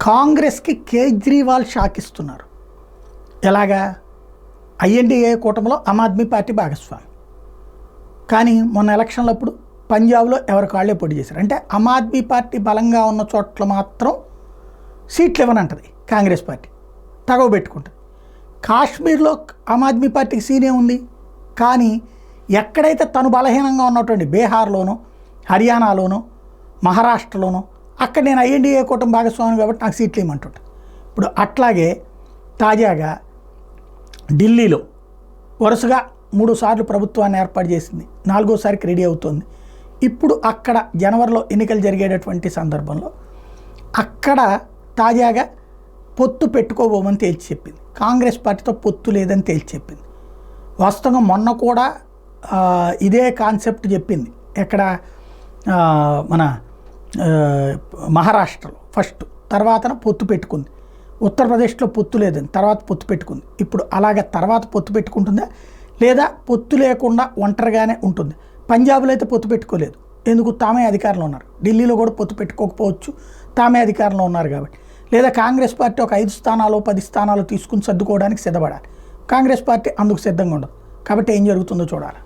కాంగ్రెస్కి కేజ్రీవాల్ షాక్ ఇస్తున్నారు. ఎలాగా? ఐఎన్డీఏ కూటమిలో ఆమ్ ఆద్మీ పార్టీ భాగస్వామి, కానీ మొన్న ఎలక్షన్లప్పుడు పంజాబ్లో ఎవరి కాళ్ళే పోటీ చేశారు. అంటే ఆమ్ ఆద్మీ పార్టీ బలంగా ఉన్న చోట్ల మాత్రం సీట్లు ఇవ్వనంటది కాంగ్రెస్ పార్టీ, తగవ పెట్టుకుంటుంది. కాశ్మీర్లో ఆమ్ ఆద్మీ పార్టీకి సీనే ఉంది, కానీ ఎక్కడైతే తను బలహీనంగా ఉన్నటువంటి బీహార్లోనో హర్యానాలోనో మహారాష్ట్రలోనో అక్కడ నేను ఐఎన్డీఏ కూటమి భాగస్వామి కాబట్టి నాకు సీట్లు ఇవ్వమంటుంటా. ఇప్పుడు అట్లాగే తాజాగా ఢిల్లీలో వరుసగా 3 సార్లు ప్రభుత్వాన్ని ఏర్పాటు చేసింది, 4వసారికి రెడీ అవుతోంది. ఇప్పుడు అక్కడ జనవరిలో ఎన్నికలు జరిగేటటువంటి సందర్భంలో అక్కడ తాజాగా పొత్తు పెట్టుకోబోమని తేల్చి చెప్పింది. కాంగ్రెస్ పార్టీతో పొత్తు లేదని తేల్చి చెప్పింది. వాస్తవంగా మొన్న కూడా ఇదే కాన్సెప్ట్ చెప్పింది. ఎక్కడ మన మహారాష్ట్రలో ఫస్ట్, తర్వాత పొత్తు పెట్టుకుంది. ఉత్తరప్రదేశ్లో పొత్తు లేదని తర్వాత పొత్తు పెట్టుకుంది. ఇప్పుడు అలాగ తర్వాత పొత్తు పెట్టుకుంటుందా లేదా పొత్తు లేకుండా ఒంటరిగానే ఉంటుంది? పంజాబ్లో అయితే పొత్తు పెట్టుకోలేదు, ఎందుకు? తామే అధికారంలో ఉన్నారు. ఢిల్లీలో కూడా పొత్తు పెట్టుకోకపోవచ్చు, తామే అధికారంలో ఉన్నారు కాబట్టి. లేదా కాంగ్రెస్ పార్టీ ఒక 5 స్థానాలు 10 స్థానాలు తీసుకుని సర్దుకోవడానికి సిద్ధపడాలి. కాంగ్రెస్ పార్టీ అందుకు సిద్ధంగా ఉండదు. కాబట్టి ఏం జరుగుతుందో చూడాలి.